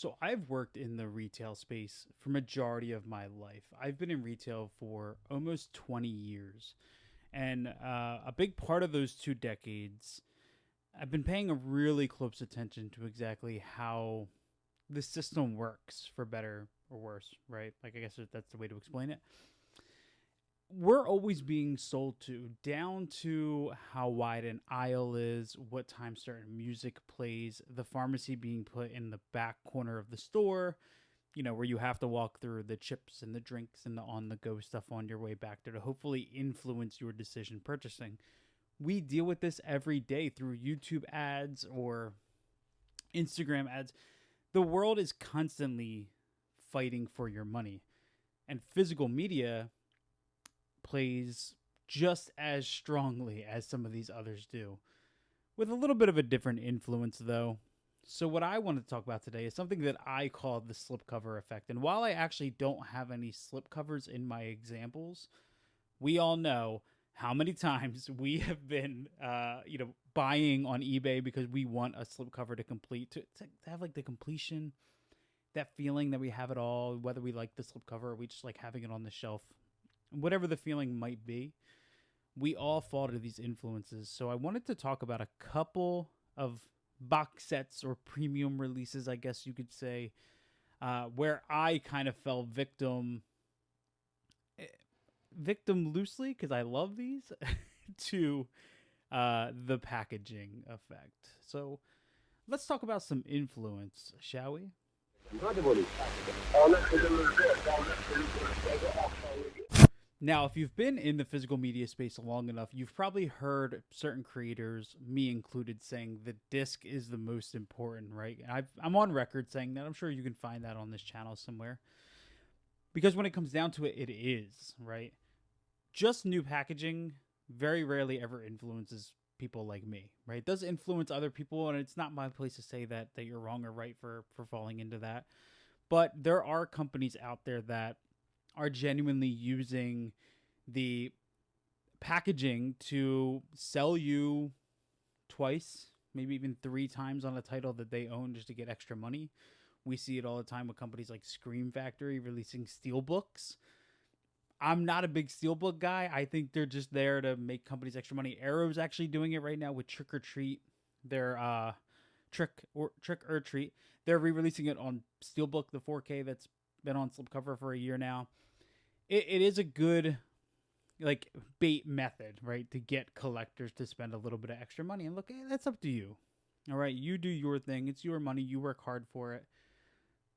So I've worked in the retail space for majority of my life. I've been in retail for almost 20 years. And a big part of those 2 decades, I've been paying a really close attention to exactly how the system works, for better or worse, right? Like, I guess that's the way to explain it. We're always being sold to, down to how wide an aisle is, what time certain music plays, the pharmacy being put in the back corner of the store, where you have to walk through the chips and the drinks and the on the go stuff on your way back there to hopefully influence your decision purchasing. We deal with this every day through YouTube ads or Instagram ads. The world is constantly fighting for your money, and physical media plays just as strongly as some of these others do, with a little bit of a different influence, though. So, what I want to talk about today is something that I call the slipcover effect. And while I actually don't have any slipcovers in my examples, we all know how many times we have been, buying on eBay because we want a slipcover to complete, to have like the completion, that feeling that we have it all, whether we like the slipcover or we just like having it on the shelf, whatever the feeling might be. We all fall to these influences. So I wanted to talk about a couple of box sets or premium releases, I guess you could say, where I kind of fell victim loosely because I love these to the packaging effect. So let's talk about some influence, shall we? Now, if you've been in the physical media space long enough, you've probably heard certain creators, me included, saying the disc is the most important, right? I'm on record saying that. I'm sure you can find that on this channel somewhere. Because when it comes down to it, it is, right? Just new packaging very rarely ever influences people like me, right? It does influence other people, and it's not my place to say that you're wrong or right for falling into that. But there are companies out there that are genuinely using the packaging to sell you twice, maybe even 3 times on a title that they own just to get extra money. We see it all the time with companies like Scream Factory releasing steelbooks. I'm not a big steelbook guy. I think they're just there to make companies extra money. Arrow's actually doing it right now with Trick or Treat. Their Trick or Treat. They're re-releasing it on steelbook, the 4K that's been on slipcover for a year now. It is a good like bait method, right, to get collectors to spend a little bit of extra money. And look, that's up to you. All right, you do your thing. It's your money. You work hard for it.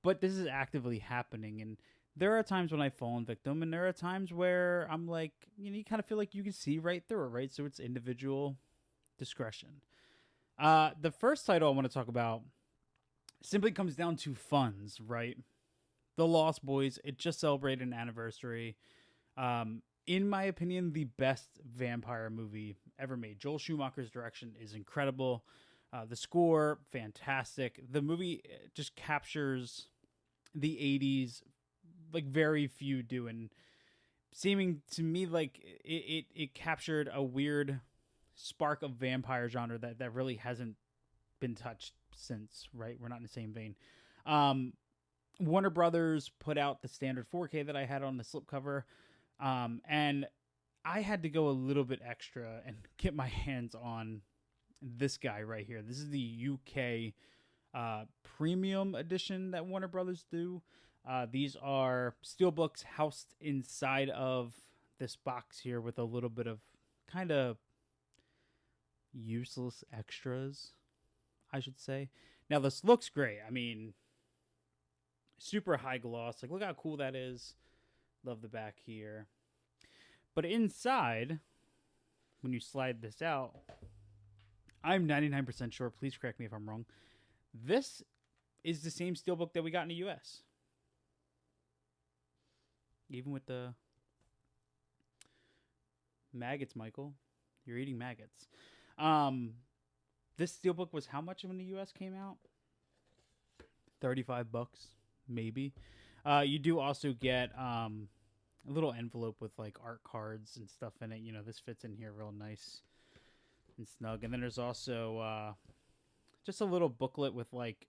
But this is actively happening, and there are times when I've fallen victim, and there are times where I'm like, you kind of feel like you can see right through it, right? So it's individual discretion. The first title I want to talk about simply comes down to funds, right? The Lost Boys. It just celebrated an anniversary. In my opinion, the best vampire movie ever made. Joel Schumacher's direction is incredible. The score, fantastic. The movie just captures the 80s like very few do, and seeming to me like it captured a weird spark of vampire genre that really hasn't been touched since, right? We're not in the same vein. Warner Brothers put out the standard 4K that I had on the slipcover, and I had to go a little bit extra and get my hands on this guy right here. This is the UK premium edition that Warner Brothers do. These are steelbooks housed inside of this box here with a little bit of kind of useless extras, I should say. Now, this looks great. I mean, super high gloss. Like, look how cool that is. Love the back here. But inside, when you slide this out, I'm 99% sure, please correct me if I'm wrong, this is the same steelbook that we got in the US. Even with the maggots, Michael. You're eating maggots. This steelbook was how much when the US came out? $35, maybe. You do also get a little envelope with like art cards and stuff in it. This fits in here real nice and snug. And then there's also just a little booklet with like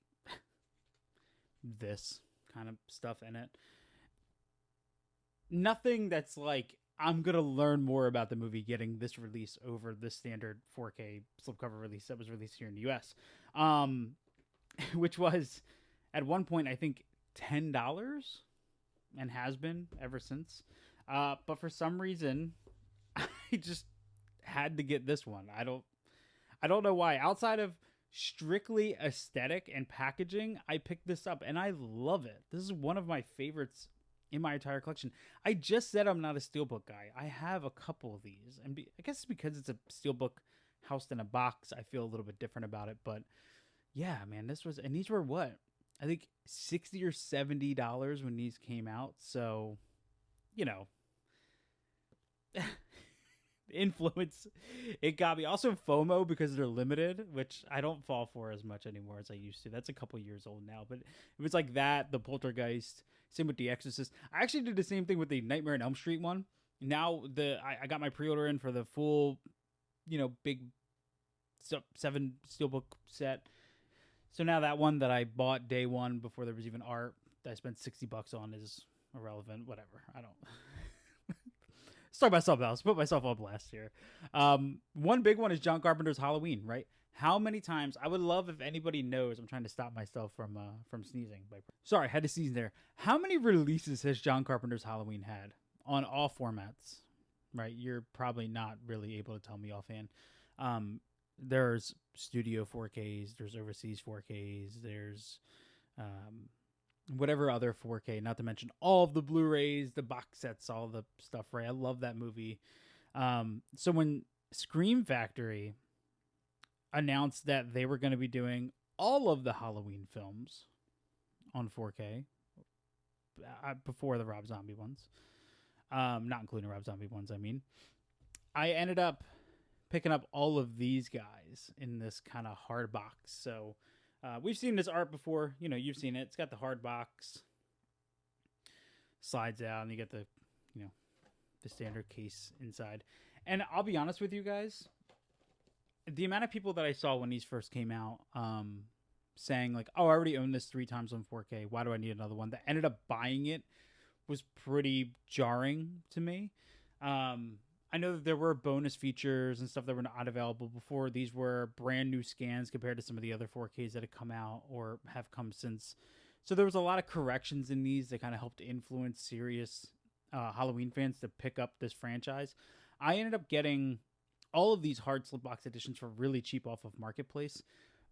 this kind of stuff in it. Nothing that's like I'm gonna learn more about the movie getting this release over the standard 4K slipcover release that was released here in the U.S., which was at one point I think $10 and has been ever since. But for some reason, I just had to get this one. I don't know why. Outside of strictly aesthetic and packaging, I picked this up and I love it. This is one of my favorites in my entire collection. I just said I'm not a steelbook guy. I have a couple of these, and I guess it's because it's a steelbook housed in a box. I feel a little bit different about it, but yeah, man, and these were what? I think $60 or $70 when these came out. So, you know, influence, it got me. Also FOMO because they're limited, which I don't fall for as much anymore as I used to. That's a couple years old now, but it was like that, the Poltergeist, same with The Exorcist. I actually did the same thing with the Nightmare on Elm Street one. Now I got my pre-order in for the full, big 7 steelbook set. So now that one that I bought day one before there was even art that I spent $60 on is irrelevant. Whatever. I don't start myself else. Put myself on blast here. One big one is John Carpenter's Halloween, right? How many times? I would love if anybody knows. I'm trying to stop myself from sneezing. Sorry, I had to sneeze there. How many releases has John Carpenter's Halloween had on all formats? Right, you're probably not really able to tell me offhand. There's studio 4Ks, there's overseas 4Ks, there's whatever other 4K, not to mention all of the Blu-rays, the box sets, all the stuff, right? I love that movie. So when Scream Factory announced that they were going to be doing all of the Halloween films on 4K before the Rob Zombie ones, not including Rob Zombie ones, I ended up picking up all of these guys in this kind of hard box. So we've seen this art before. You've seen it. It's got the hard box, slides out, and you get the standard case inside. And I'll be honest with you guys, the amount of people that I saw when these first came out saying like, oh, I already own this 3 times on 4K, why do I need another one, that ended up buying it was pretty jarring to me. I know that there were bonus features and stuff that were not available before. These were brand new scans compared to some of the other 4Ks that have come out or have come since. So there was a lot of corrections in these that kind of helped influence serious Halloween fans to pick up this franchise. I ended up getting all of these hard slipbox editions for really cheap off of Marketplace.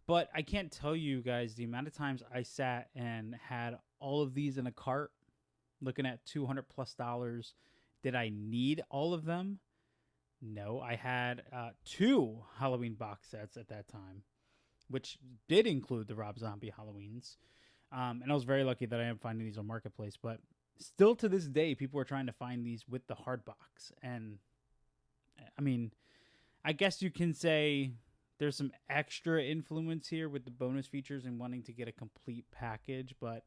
But I can't tell you guys the amount of times I sat and had all of these in a cart looking at $200 plus. Did I need all of them? No, I had 2 Halloween box sets at that time, which did include the Rob Zombie Halloweens. And I was very lucky that I am finding these on Marketplace. But still to this day, people are trying to find these with the hard box. And, I guess you can say there's some extra influence here with the bonus features and wanting to get a complete package. But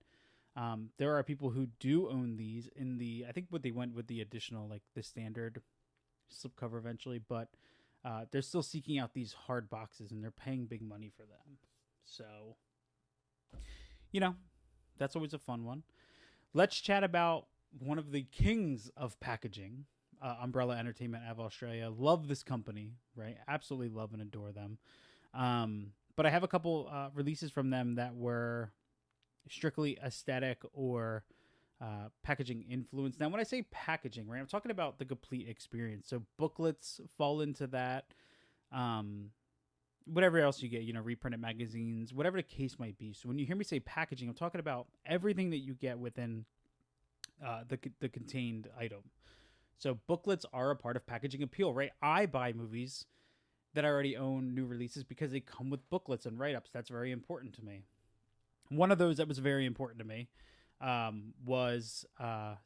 there are people who do own these in I think what they went with the additional, like the standard slipcover eventually, but they're still seeking out these hard boxes and they're paying big money for them. So, that's always a fun one. Let's chat about one of the kings of packaging, Umbrella Entertainment out of Australia. Love this company, right? Absolutely love and adore them. But I have a couple releases from them that were strictly aesthetic or packaging influence. Now, when I say packaging, right, I'm talking about the complete experience. So booklets fall into that. Whatever else you get, reprinted magazines, whatever the case might be. So when you hear me say packaging, I'm talking about everything that you get within the contained item. So booklets are a part of packaging appeal, right? I buy movies that I already own new releases because they come with booklets and write-ups. That's very important to me. One of those that was very important to me was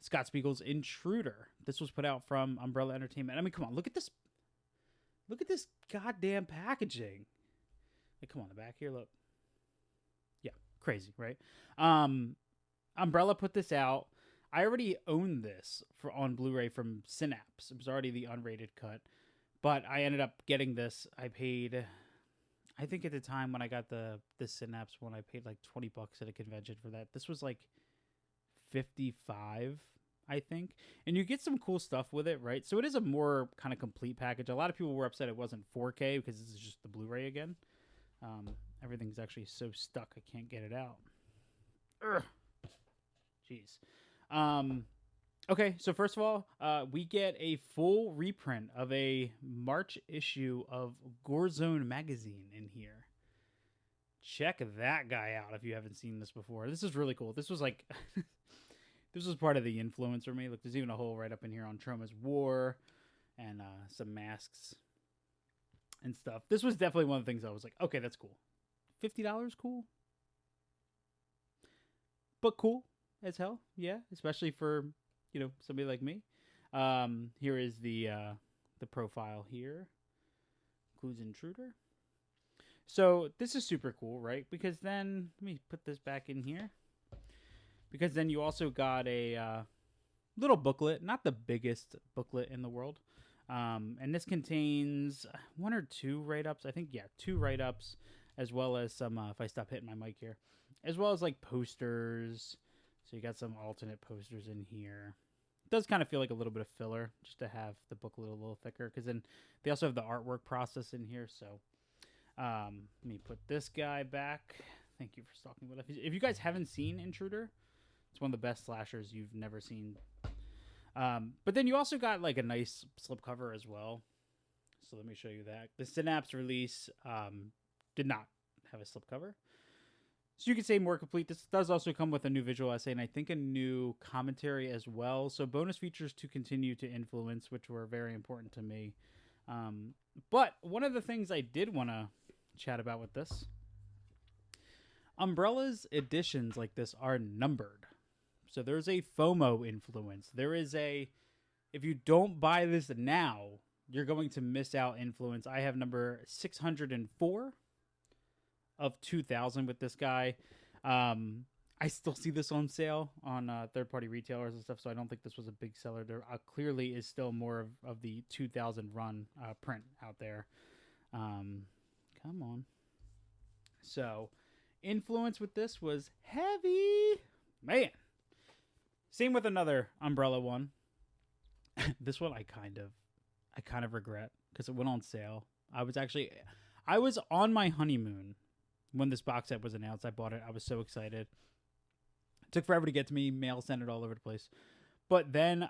Scott Spiegel's Intruder. This was put out from Umbrella Entertainment. Come on, look at this. Look at this goddamn packaging. Like, come on, the back here, look. Yeah, crazy, right? Umbrella put this out. I already owned this on Blu-ray from Synapse. It was already the unrated cut. But I ended up getting this. I paid I think at the time when I got the Synapse one, I paid like $20 at a convention for that. This was like 55, I think. And you get some cool stuff with it, right? So it is a more kind of complete package. A lot of people were upset it wasn't 4K because this is just the Blu-ray again. Everything's actually so stuck I can't get it out. Ugh. Jeez. Okay, so first of all, we get a full reprint of a March issue of Gorezone magazine in here. Check that guy out if you haven't seen this before. This is really cool. This was like, this was part of the influence for me. Look, there's even a hole right up in here on Troma's War and some masks and stuff. This was definitely one of the things I was like, okay, that's cool. $50, cool. But cool as hell, yeah, especially for, you know, somebody like me. Here is the profile here. Includes intruder. So this is super cool, right? Because then, let me put this back in here. Because then you also got a little booklet, not the biggest booklet in the world. And this contains 1 or 2 write-ups. I think, yeah, 2 write-ups, as well as some, if I stop hitting my mic here, as well as like posters. So you got some alternate posters in here. It does kind of feel like a little bit of filler just to have the booklet a little thicker, because then they also have the artwork process in here. So let me put this guy back. Thank you for stalking with us. If you guys haven't seen Intruder, it's one of the best slashers you've never seen. But then you also got like a nice slipcover as well. So let me show you that. The Synapse release did not have a slipcover. So you could say more complete. This does also come with a new visual essay and I think a new commentary as well. So bonus features to continue to influence, which were very important to me. But one of the things I did want to chat about with this, Umbrella's editions like this are numbered. So there's a FOMO influence. There is a, if you don't buy this now, you're going to miss out influence. I have number 604 of 2000 with this guy. I still see this on sale on third-party retailers and stuff, so I don't think this was a big seller. There clearly is still more of the 2000 run print out there. Come on. So, influence with this was heavy. Man. Same with another Umbrella one. This one I kind of regret because it went on sale. I was on my honeymoon when this box set was announced. I bought it. I was so excited. It took forever to get to me. Mail sent it all over the place. But then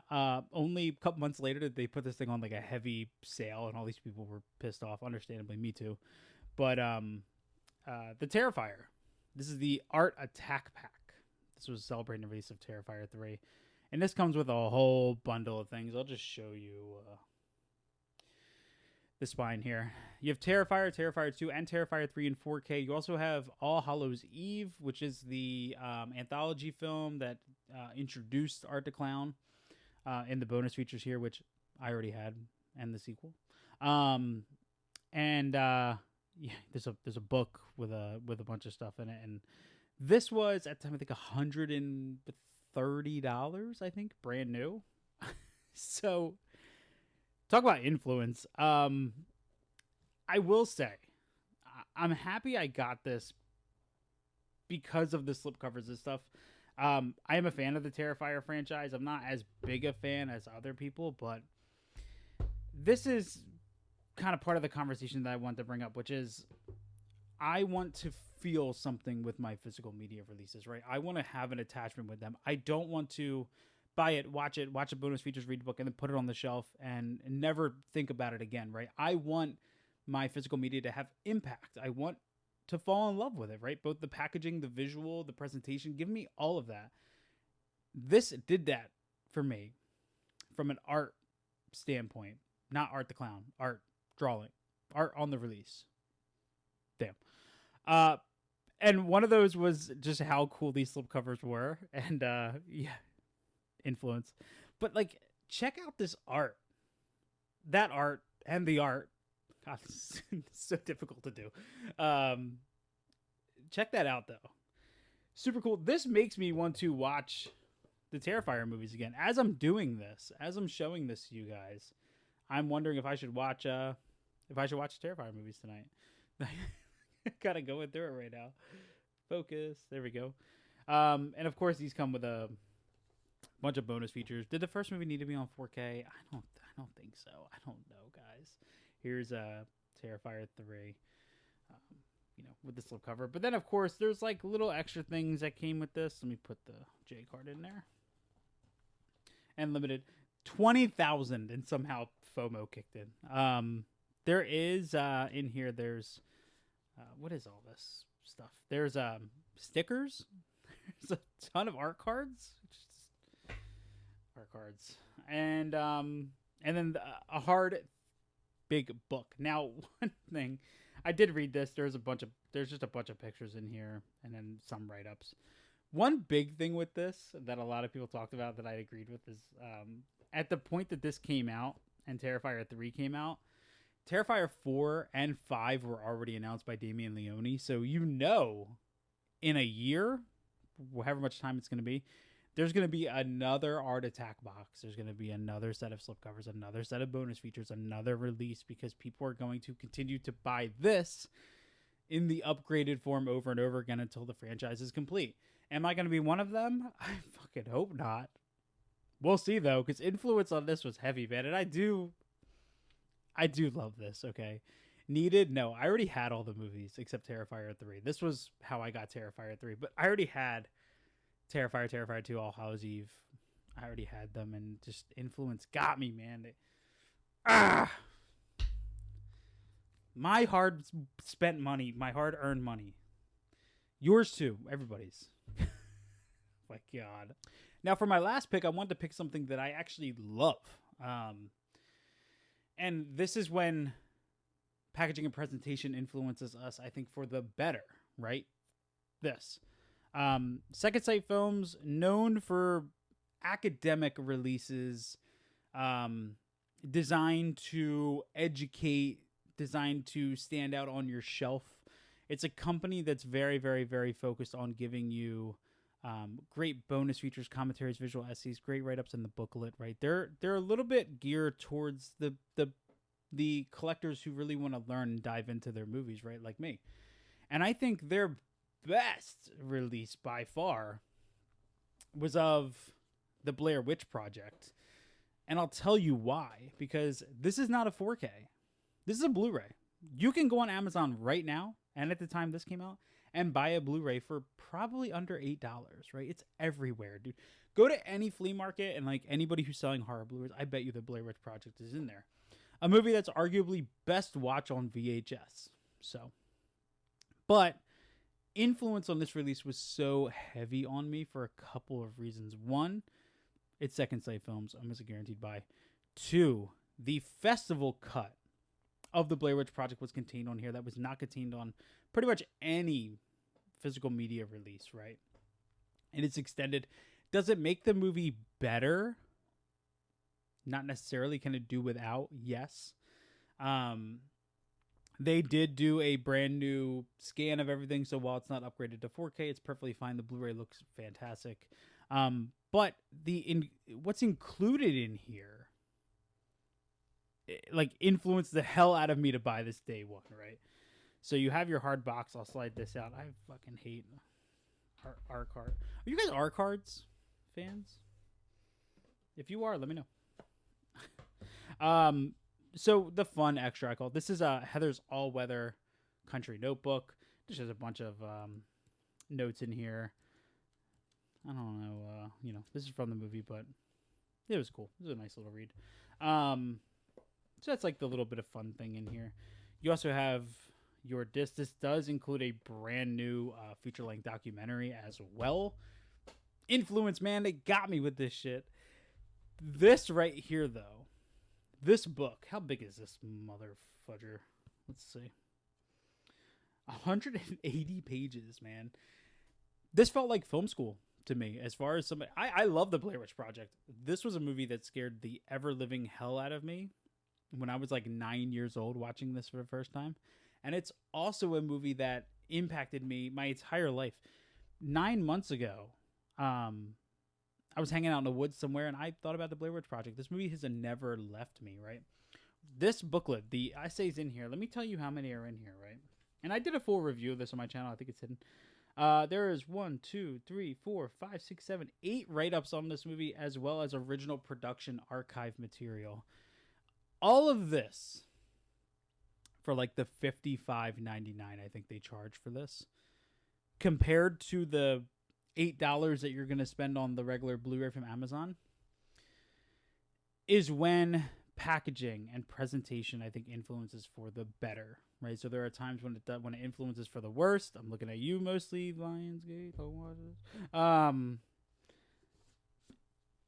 only a couple months later did they put this thing on like a heavy sale, and all these people were pissed off. Understandably, me too. But the Terrifier. This is the Art Attack Pack. This was celebrating the release of Terrifier 3. And this comes with a whole bundle of things. I'll just show you the spine here. You have Terrifier, Terrifier 2, and Terrifier 3 in 4K. You also have All Hallows Eve, which is the anthology film that introduced Art the Clown in the bonus features here, which I already had, and the sequel. Yeah, there's a book with a bunch of stuff in it, and this was at the time I think $130, I think, brand new. So talk about influence. I will say, I'm happy I got this because of the slipcovers and stuff. I am a fan of the Terrifier franchise. I'm not as big a fan as other people, but this is kind of part of the conversation that I want to bring up, which is I want to feel something with my physical media releases, right? I want to have an attachment with them. I don't want to buy it, watch a bonus features, read the book, and then put it on the shelf and never think about it again, right? I want my physical media to have impact. I want to fall in love with it, right? Both the packaging, the visual, the presentation, give me all of that. This did that for me from an art standpoint, not Art the Clown, art drawing, art on the release. Damn. And one of those was just how cool these slipcovers were. And, yeah, influence. But, like, check out this art. That art and the art. God, it's so difficult to do. Check that out, though. Super cool. This makes me want to watch the Terrifier movies again. As I'm doing this, as I'm showing this to you guys, I'm wondering if I should watch the Terrifier movies tonight. Gotta go through it right now. Focus. There we go. And of course, these come with a bunch of bonus features. Did the first movie need to be on 4K? I don't think so. I don't know, guys. Here's Terrifier 3. With the slipcover. But then, of course, there's like little extra things that came with this. Let me put the J card in there. And limited 20,000, and somehow FOMO kicked in. There is in here. There's what is all this stuff? There's stickers. There's a ton of art cards. Art cards, and then a hard big book. Now, one thing. I did read this. There's just a bunch of pictures in here, and then some write-ups. One big thing with this that a lot of people talked about that I agreed with is at the point that this came out and Terrifier 3 came out, Terrifier 4 and 5 were already announced by Damien Leone. So in a year, however much time it's going to be, there's going to be another Art Attack box. There's going to be another set of slipcovers, another set of bonus features, another release, because people are going to continue to buy this in the upgraded form over and over again until the franchise is complete. Am I going to be one of them? I fucking hope not. We'll see, though, because influence on this was heavy, man. And I do love this, okay? Needed? No, I already had all the movies except Terrifier 3. This was how I got Terrifier 3, but I already had Terrifier, Terrifier 2, All Hallows Eve. I already had them, and just influence got me, man. My hard spent money, my hard earned money. Yours too, everybody's. My God. Now, for my last pick, I wanted to pick something that I actually love. And this is when packaging and presentation influences us, I think, for the better, right? This. Second Sight Films, known for academic releases, designed to educate, designed to stand out on your shelf. It's a company that's very, very, very focused on giving you great bonus features, commentaries, visual essays, great write-ups in the booklet, right? They're a little bit geared towards the collectors who really want to learn and dive into their movies, right? Like me. And I think their best release by far was of the Blair Witch Project. And I'll tell you why. Because this is not a 4K. This is a Blu-ray. You can go on Amazon right now, and at the time this came out, and buy a Blu-ray for probably under $8, right? It's everywhere, dude. Go to any flea market, and like anybody who's selling horror Blu-rays, I bet you the Blair Witch Project is in there. A movie that's arguably best watch on VHS. But influence on this release was so heavy on me for a couple of reasons. One, it's Second Sight Films. I'm almost a guaranteed buy. Two, the festival cut of the Blair Witch Project was contained on here. That was not contained on pretty much any physical media release, right? And it's extended. Does it make the movie better? Not necessarily. Can it do without? Yes. They did do a brand new scan of everything, so while it's not upgraded to 4K, it's perfectly fine. The Blu-ray looks fantastic. But what's included in here, like, influenced the hell out of me to buy this day one, right? So you have your hard box. I'll slide this out. I fucking hate R card. Are you guys R cards fans? If you are, let me know. So the fun extra I call it. This is Heather's all-weather country notebook. Just has a bunch of notes in here. I don't know. This is from the movie, but it was cool. It was a nice little read. So that's like the little bit of fun thing in here. You also have your disc. This does include a brand new feature-length documentary as well. Influence, man, they got me with this shit. This right here, though. This book, how big is this mother fudger? Let's see. 180 pages, man. This felt like film school to me. As far as somebody, I love the Blair Witch Project. This was a movie that scared the ever-living hell out of me when I was like 9 years old watching this for the first time. And it's also a movie that impacted me my entire life. 9 months ago, I was hanging out in the woods somewhere, and I thought about the Blair Witch Project. This movie has never left me, right? This booklet, the essays in here, let me tell you how many are in here, right? And I did a full review of this on my channel. I think it's hidden. There is 1, 2, 3, 4, 5, 6, 7, 8 write-ups on this movie, as well as original production archive material. All of this for like the $55.99 I think they charge for this, compared to the $8 that you're going to spend on the regular Blu-ray from Amazon, is when packaging and presentation, I think, influences for the better, right? So there are times when it influences for the worst. I'm looking at you mostly, Lionsgate. And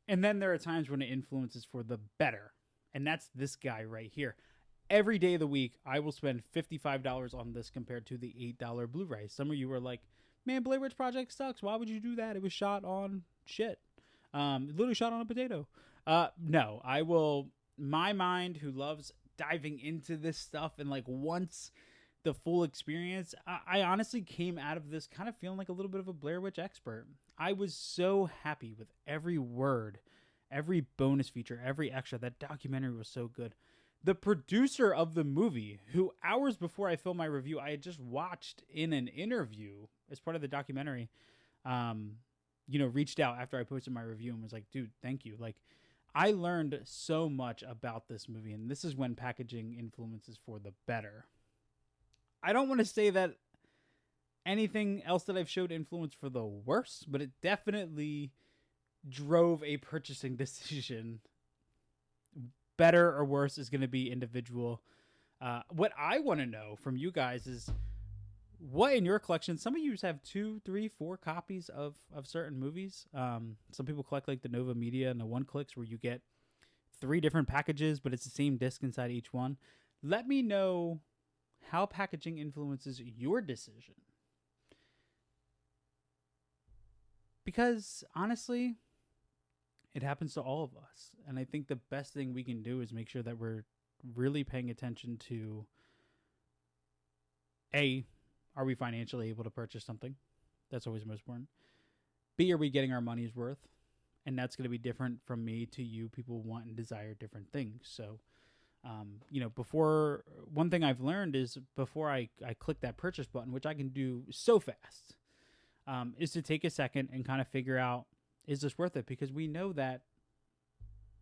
then there are times when it influences for the better, and that's this guy right here. Every day of the week, I will spend $55 on this compared to the $8 Blu-ray. Some of you were like, man, Blair Witch Project sucks. Why would you do that? It was shot on shit. Literally shot on a potato. No, I will... My mind, who loves diving into this stuff and like wants the full experience, I honestly came out of this kind of feeling like a little bit of a Blair Witch expert. I was so happy with every word, every bonus feature, every extra. That documentary was so good. The producer of the movie, who hours before I filmed my review, I had just watched in an interview as part of the documentary, reached out after I posted my review and was like, dude, thank you. Like, I learned so much about this movie, and this is when packaging influences for the better. I don't want to say that anything else that I've showed influence for the worse, but it definitely drove a purchasing decision. Better or worse is going to be individual. What I want to know from you guys is, what in your collection? Some of you have 2, 3, 4 copies of certain movies. Some people collect like the Nova Media and the One Clicks, where you get 3 different packages, but it's the same disc inside each one. Let me know how packaging influences your decision. Because honestly, it happens to all of us. And I think the best thing we can do is make sure that we're really paying attention to, A, are we financially able to purchase something? That's always most important. B, are we getting our money's worth? And that's going to be different from me to you. People want and desire different things. So, one thing I've learned is before I click that purchase button, which I can do so fast, is to take a second and kind of figure out, is this worth it? Because we know that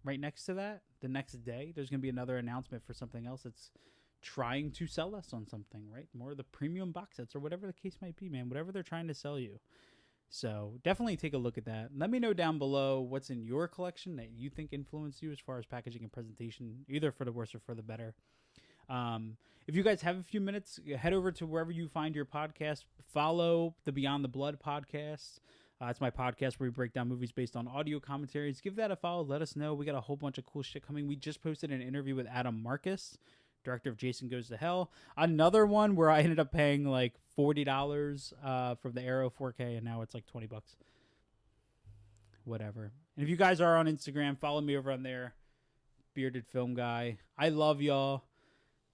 right next to that, the next day, there's going to be another announcement for something else that's trying to sell us on something, right? More of the premium box sets or whatever the case might be, man. Whatever they're trying to sell you. So definitely take a look at that. Let me know down below what's in your collection that you think influenced you as far as packaging and presentation, either for the worse or for the better. If you guys have a few minutes, head over to wherever you find your podcast. Follow the Beyond the Blood podcast. It's my podcast where we break down movies based on audio commentaries. Give that a follow. Let us know. We got a whole bunch of cool shit coming. We just posted an interview with Adam Marcus, director of Jason Goes to Hell. Another one where I ended up paying like $40 for the Arrow 4K, and now it's like $20. Whatever. And if you guys are on Instagram, follow me over on there. Bearded Film Guy. I love y'all.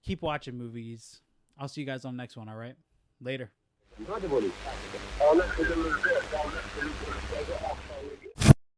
Keep watching movies. I'll see you guys on the next one, all right? Later.